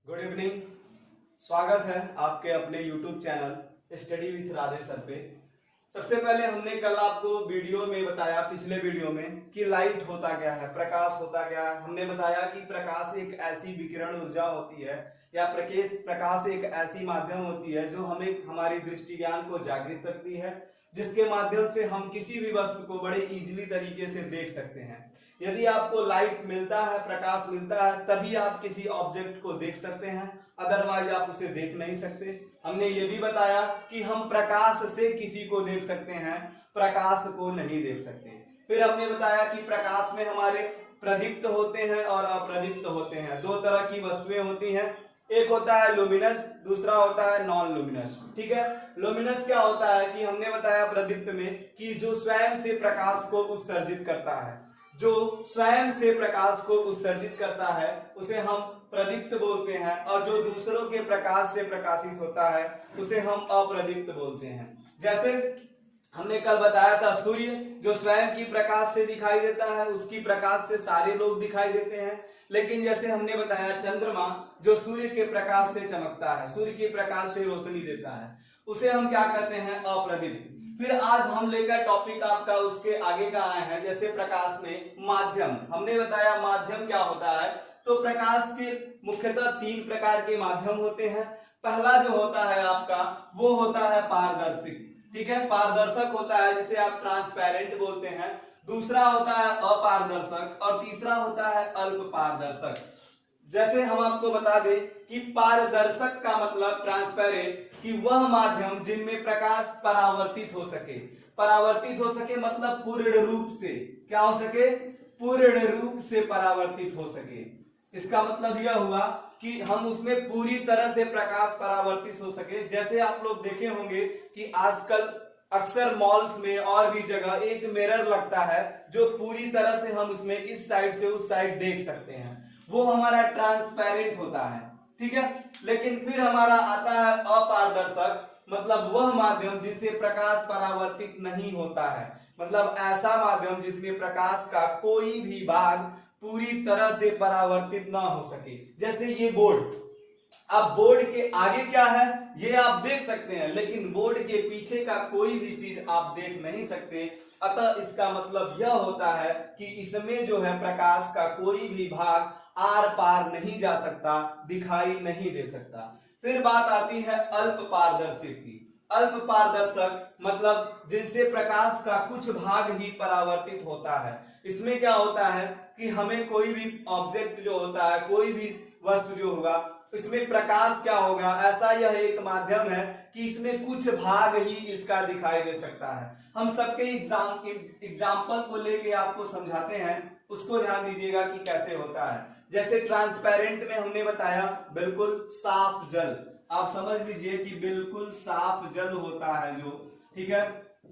Good evening. स्वागत है आपके अपने YouTube channel study with Radhe sir पे। सबसे पहले हमने कल आपको वीडियो में बताया, पिछले वीडियो में, कि लाइट होता क्या है, प्रकाश होता क्या है। हमने बताया कि प्रकाश एक ऐसी विकिरण ऊर्जा होती है या प्रकाश एक ऐसी माध्यम होती है जो हमें हमारी दृष्टि ज्ञान को जागृत करती है, जिसके माध्यम से हम किसी भी वस्तु को बड़े इजीली तरीके से देख सकते हैं। यदि आपको लाइट मिलता है, प्रकाश मिलता है, तभी आप किसी ऑब्जेक्ट को देख सकते हैं, अदरवाइज आप उसे देख नहीं सकते। हमने ये भी बताया कि हम प्रकाश से किसी को देख सकते हैं, प्रकाश को नहीं देख सकते। फिर हमने बताया कि प्रकाश में हमारे प्रदीप्त होते हैं और अप्रदीप्त होते हैं। दो तरह की वस्तुएं होती हैं, एक होता है लुमिनस, दूसरा होता है नॉन लुमिनस। ठीक है, लुमिनस क्या होता है कि हमने बताया प्रदीप्त में कि जो स्वयं से प्रकाश को उत्सर्जित करता है, जो स्वयं से प्रकाश को उत्सर्जित करता है उसे हम प्रदीप्त बोलते हैं, और जो दूसरों के प्रकाश से प्रकाशित होता है उसे हम अप्रदीप्त बोलते हैं। जैसे हमने कल बताया था, सूर्य जो स्वयं की प्रकाश से दिखाई देता है, उसकी प्रकाश से सारे लोग दिखाई देते हैं। लेकिन जैसे हमने बताया चंद्रमा जो सूर्य के प्रकाश से चमकता है, सूर्य के प्रकाश से रोशनी देता है, उसे हम क्या कहते हैं? अप्रदीप्त। फिर आज हम लेकर टॉपिक आपका उसके आगे का आए हैं। जैसे प्रकाश में माध्यम, हमने बताया माध्यम क्या होता है। तो प्रकाश के मुख्यतः तीन प्रकार के माध्यम होते हैं। पहला जो होता है आपका वो होता है पारदर्शी। ठीक है, पारदर्शक होता है जिसे आप ट्रांसपेरेंट बोलते हैं। दूसरा होता है अपारदर्शक और तीसरा होता है अल्प पारदर्शक। जैसे हम आपको बता दें कि पारदर्शक का मतलब ट्रांसपेरेंट, कि वह माध्यम जिनमें प्रकाश परावर्तित हो सके। परावर्तित हो सके मतलब पूर्ण रूप से क्या हो सके? पूर्ण रूप से परावर्तित हो सके। इसका मतलब यह हुआ कि हम उसमें पूरी तरह से प्रकाश परावर्तित हो सके। जैसे आप लोग देखे होंगे कि आजकल अक्सर मॉल्स में और भी जगह एक मिरर लगता है जो पूरी तरह से हम उसमें इस साइड से उस साइड देख सकते हैं, वो हमारा ट्रांसपेरेंट होता है। ठीक है, लेकिन फिर हमारा आता है अपारदर्शक, मतलब वह माध्यम जिससे प्रकाश परावर्तित नहीं होता है, मतलब ऐसा माध्यम जिसमें प्रकाश का कोई भी भाग पूरी तरह से परावर्तित ना हो सके। जैसे ये बोर्ड, अब बोर्ड के आगे क्या है ये आप देख सकते हैं, लेकिन बोर्ड के पीछे का कोई भी चीज आप देख नहीं सकते। अतः इसका मतलब यह होता है कि इसमें जो है प्रकाश का कोई भी भाग आर पार नहीं जा सकता, दिखाई नहीं दे सकता। फिर बात आती है अल्प पारदर्शी की। अल्प पारदर्शक मतलब जिनसे प्रकाश का कुछ भाग ही परावर्तित होता है। इसमें क्या होता है कि हमें कोई भी ऑब्जेक्ट जो होता है, कोई भी वस्तु जो होगा, इसमें प्रकाश क्या होगा, ऐसा यह एक माध्यम है कि इसमें कुछ भाग ही इसका दिखाई दे सकता है। हम सबके एग्जाम्पल को लेके आपको समझाते हैं, उसको ध्यान दीजिएगा कि कैसे होता है। जैसे ट्रांसपेरेंट में हमने बताया बिल्कुल साफ जल, आप समझ लीजिए कि बिल्कुल साफ जल होता है जो, ठीक है,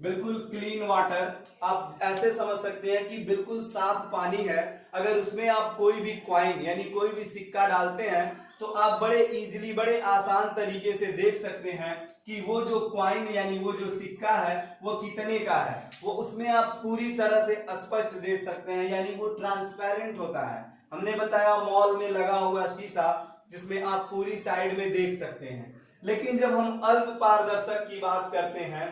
बिल्कुल क्लीन वाटर। आप ऐसे समझ सकते हैं कि बिल्कुल साफ पानी है, अगर उसमें आप कोई भी कॉइन यानी कोई भी सिक्का डालते हैं तो आप बड़े इजीली, बड़े आसान तरीके से देख सकते हैं कि वो जो कॉइन यानी वो जो सिक्का है वो कितने का है। वो उसमें आप पूरी तरह से स्पष्ट देख सकते हैं, यानी वो ट्रांसपेरेंट होता है। हमने बताया मॉल में लगा हुआ शीशा जिसमें आप पूरी साइड में देख सकते हैं। लेकिन जब हम अल्प पारदर्शक की बात करते हैं,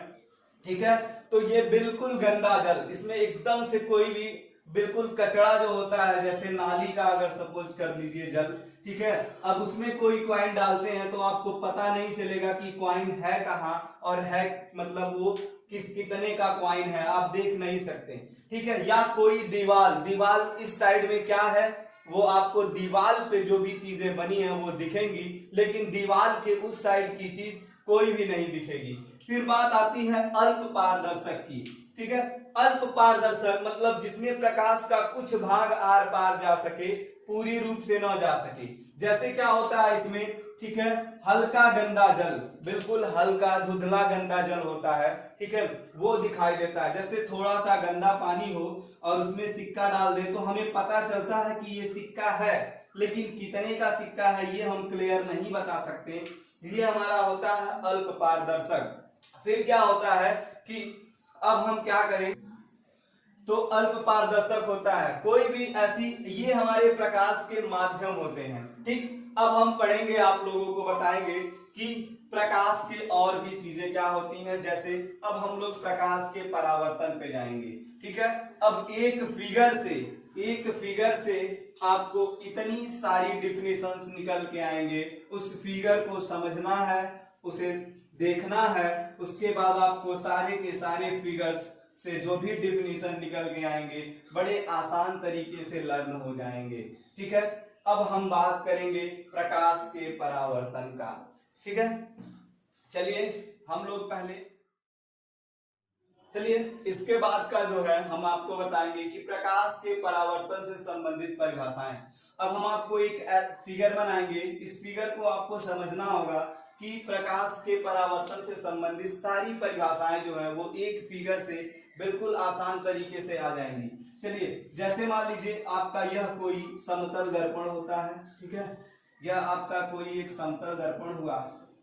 ठीक है, तो ये बिल्कुल गंदा जल, इसमें एकदम से कोई भी बिल्कुल कचरा जो होता है, जैसे नाली का अगर सपोज कर लीजिए जल, ठीक है, अब उसमें कोई कॉइन डालते हैं तो आपको पता नहीं चलेगा कि कॉइन है कहाँ और है मतलब वो कितने का कॉइन है, आप देख नहीं सकते। ठीक है, या कोई दीवाल, दीवाल इस साइड में क्या है, वो आपको दीवाल पे जो भी चीजें बनी है वो दिखेंगी, लेकिन दीवाल के उस साइड की चीज कोई भी नहीं दिखेगी। फिर बात आती है अल्प पारदर्शक की। ठीक है, अल्प पारदर्शक मतलब जिसमें प्रकाश का कुछ भाग आर पार जा सके, पूरी रूप से न जा सके। जैसे क्या होता है इसमें, ठीक है, हल्का गंदा जल, बिल्कुल हल्का धुंधला गंदा जल होता है, ठीक है, वो दिखाई देता है। जैसे थोड़ा सा गंदा पानी हो और उसमें सिक्का डाल दे तो हमें पता चलता है कि ये सिक्का है, लेकिन कितने का सिक्का है ये हम क्लियर नहीं बता सकते। ये हमारा होता है अल्प पारदर्शक। फिर क्या होता है कि अब हम क्या करें, तो अल्प पारदर्शक होता है कोई भी ऐसी, ये हमारे प्रकाश के माध्यम होते हैं। ठीक, अब हम पढ़ेंगे, आप लोगों को बताएंगे कि प्रकाश के और भी चीजें क्या होती हैं। जैसे अब हम लोग प्रकाश के परावर्तन पे जाएंगे, ठीक है। अब एक फिगर से आपको इतनी सारी डिफिनेशंस निकल के आएंगे, उस फिगर को समझना है, उसे देखना है, उसके बाद आपको सारे के सारे फिगर्स से जो भी डिफिनेशन निकल के आएंगे बड़े आसान तरीके से लर्न हो जाएंगे, ठीक है। अब हम बात करेंगे प्रकाश के परावर्तन का, ठीक है। चलिए हम लोग पहले इसके बाद का जो है हम आपको बताएंगे कि प्रकाश के परावर्तन से संबंधित परिभाषाएं। अब हम आपको एक फिगर बनाएंगे, इस फिगर को आपको समझना होगा कि प्रकाश के परावर्तन से संबंधित सारी परिभाषाएं जो है वो एक फिगर से बिल्कुल आसान तरीके से आ जाएंगी। चलिए, जैसे मान लीजिए आपका यह कोई समतल दर्पण होता है, ठीक है। यह आपका कोई एक समतल दर्पण हुआ,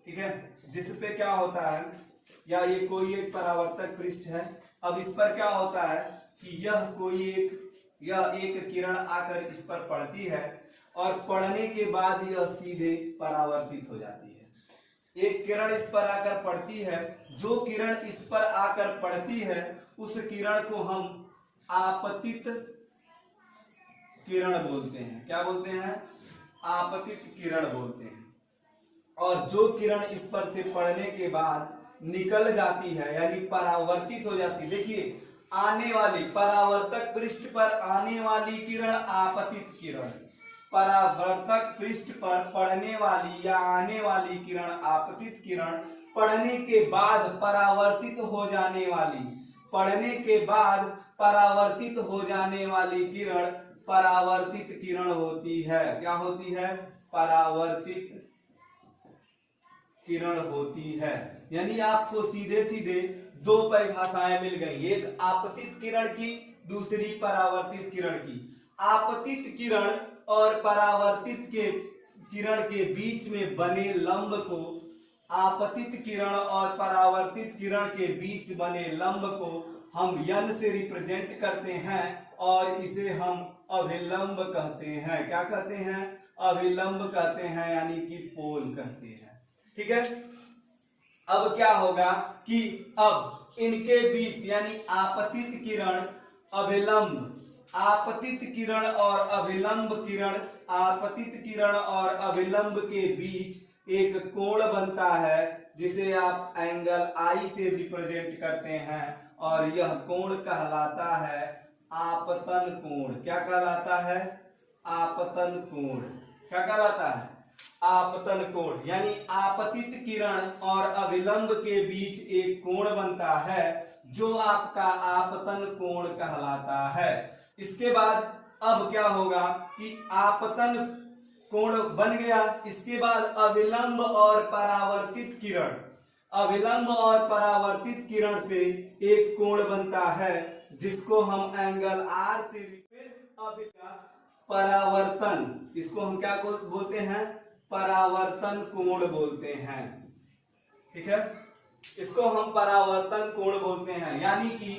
ठीक है, जिसपे क्या होता है, या ये कोई एक परावर्तक पृष्ठ है। अब इस पर क्या होता है कि यह एक किरण आकर इस पर पड़ती है और पड़ने के बाद यह सीधे परावर्तित हो जाती है। एक किरण इस पर आकर पड़ती है, जो किरण इस पर आकर पड़ती है उस किरण को हम आपतित किरण बोलते हैं। क्या बोलते हैं? आपतित किरण बोलते हैं। और जो किरण इस पर से पड़ने के बाद निकल जाती है यानी परावर्तित हो जाती है, देखिए आने वाली परावर्तक पृष्ठ पर आने वाली किरण आपतित किरण, परावर्तक पृष्ठ पर पड़ने वाली या आने वाली किरण आपतित किरण, पड़ने के बाद परावर्तित हो जाने वाली, पड़ने के बाद परावर्तित हो जाने वाली किरण परावर्तित किरण होती है। क्या होती है? परावर्तित किरण होती है। यानी आपको सीधे सीधे दो परिभाषाएं मिल गई, एक आपतित किरण की, दूसरी परावर्तित किरण की। आपतित किरण और परावर्तित के किरण के बीच में बने लंब को, आपतित किरण और परावर्तित किरण के बीच बने लंब को हम यन से रिप्रेजेंट करते हैं और इसे हम अभिलंब कहते हैं। क्या कहते हैं? अभिलंब कहते हैं, यानी कि पोल कहते हैं, ठीक है। अब क्या होगा कि अब इनके बीच यानी आपतित किरण अभिलंब, आपतित किरण और अभिलंब किरण, आपतित किरण और अभिलंब के बीच एक कोण बनता है जिसे आप एंगल आई से रिप्रेजेंट करते हैं और यह कोण कहलाता है आपतन कोण। क्या कहलाता है? आपतन कोण। क्या कहलाता है? आपतन कोण। यानी आपतित किरण और अभिलंब के बीच एक कोण बनता है जो आपका आपतन कोण कहलाता है। इसके बाद अब क्या होगा कि आपतन कोण बन गया, इसके बाद अभिलंब और परावर्तित किरण, अभिलंब और परावर्तित किरण से एक कोण बनता है जिसको हम एंगल आर से, फिर अब परावर्तन, इसको हम क्या बोलते हैं? परावर्तन कोण बोलते हैं, ठीक है। इसको हम परावर्तन कोण बोलते हैं, यानी कि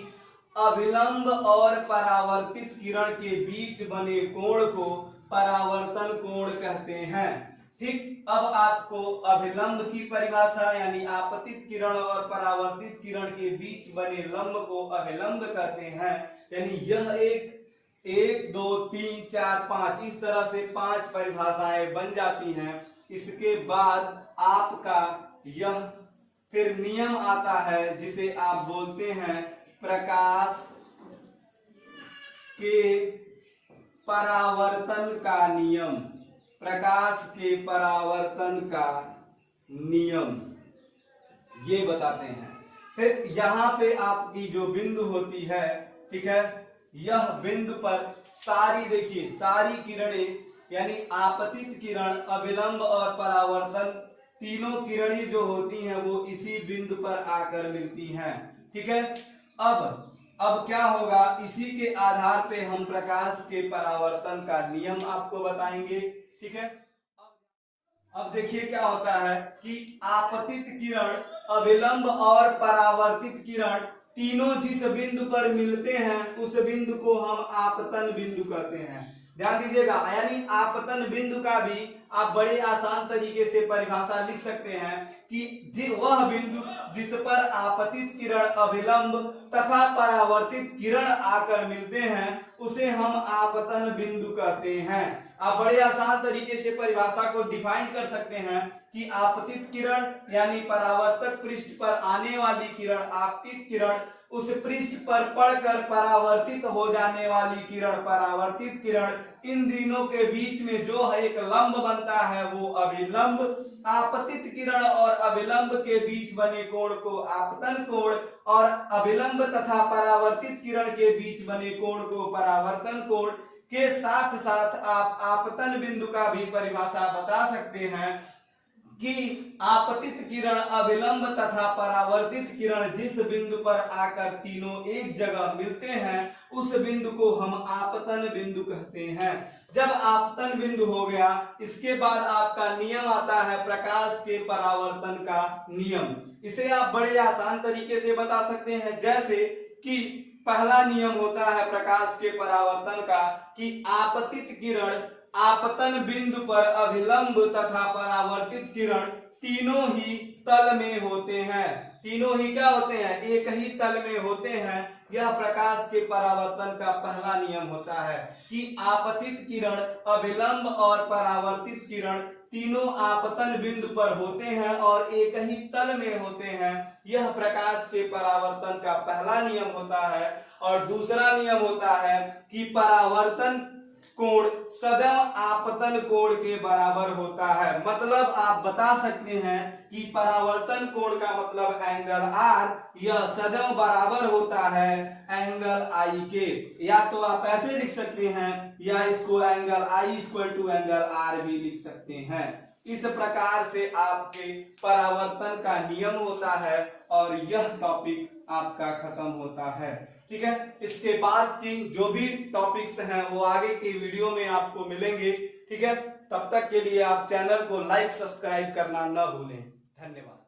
अभिलंब और परावर्तित किरण के बीच बने कोण को परावर्तन कोण कहते हैं, ठीक। अब आपको अभिलंब की परिभाषा यानी आपतित किरण और परावर्तित किरण के बीच बने लंब को अभिलंब कहते हैं। यानी यह एक दो तीन चार पांच, इस तरह से 5 परिभाषाएं बन जाती हैं। इसके बाद आपका यह फिर नियम आता है जिसे आप बोलते हैं प्रकाश के परावर्तन का नियम। प्रकाश के परावर्तन का नियम ये बताते हैं। फिर यहाँ पे आपकी जो बिंदु होती है, ठीक है, यह बिंदु पर सारी, देखिए सारी किरणें यानी आपतित किरण, अभिलंब और परावर्तन तीनों किरणें जो होती हैं वो इसी बिंदु पर आकर मिलती हैं, ठीक है। अब क्या होगा, इसी के आधार पे हम प्रकाश के परावर्तन का नियम आपको बताएंगे, ठीक है। अब देखिए क्या होता है कि आपतित किरण, अभिलंब और परावर्तित किरण तीनों जिस बिंदु पर मिलते हैं उस बिंदु को हम आपतन बिंदु कहते हैं। ध्यान दीजिएगा, यानी आपतन बिंदु का भी आप बड़े आसान तरीके से परिभाषा लिख सकते हैं कि वह बिंदु जिस पर आपतित किरण अभिलंब तथा परावर्तित किरण आकर मिलते हैं उसे हम आपतन बिंदु कहते हैं। आप बड़े आसान तरीके से परिभाषा को डिफाइन कर सकते हैं कि आपतित किरण यानी परावर्तक पृष्ठ पर आने वाली किरण, आपतित किरण उस पृष्ठ पर पड़कर परावर्तित हो जाने वाली किरण, परावर्तित किरण, इन दिनों के बीच में जो एक लंब बनता है वो अभिलंब, आपतित किरण और अभिलंब के बीच बने कोण को आपतन कोण और अभिलंब तथा परावर्तित किरण के बीच बने कोण को परावर्तन कोण के साथ साथ आप आपतन बिंदु का भी परिभाषा बता सकते हैं कि आपतित किरण, अभिलंब तथा परावर्तित किरण जिस बिंदु पर आकर तीनों एक जगह मिलते हैं उस बिंदु को हम आपतन बिंदु कहते हैं। जब आपतन बिंदु हो गया इसके बाद आपका नियम आता है प्रकाश के परावर्तन का नियम। इसे आप बड़े आसान तरीके से बता सकते हैं जैसे कि पहला नियम होता है प्रकाश के परावर्तन का कि आपतित किरण आपतन बिंदु पर अभिलंब तथा परावर्तित किरण तीनों ही तल में होते हैं। तीनों ही क्या होते हैं? एक ही तल में होते हैं। यह प्रकाश के परावर्तन का पहला नियम होता है कि आपतित किरण, अभिलंब और परावर्तित किरण तीनों आपतन बिंदु पर होते हैं और एक ही तल में होते हैं। यह प्रकाश के परावर्तन का पहला नियम होता है। और दूसरा नियम होता है कि परावर्तन कोण सदैव आपतन कोण के बराबर होता है। मतलब आप बता सकते हैं कि परावर्तन कोण का मतलब एंगल R यह सदैव बराबर होता है एंगल I के। या तो आप ऐसे लिख सकते हैं या इसको angle I equal to angle R भी लिख सकते हैं। इस प्रकार से आपके परावर्तन का नियम होता है और यह टॉपिक आपका खत्म होता है। ठीक है, इसके बाद की जो भी टॉपिक्स हैं वो आगे के वीडियो में आपको मिलेंगे। ठीक है, तब तक के लिए आप चैनल को लाइक, सब्सक्राइब करना न भूलें। धन्यवाद।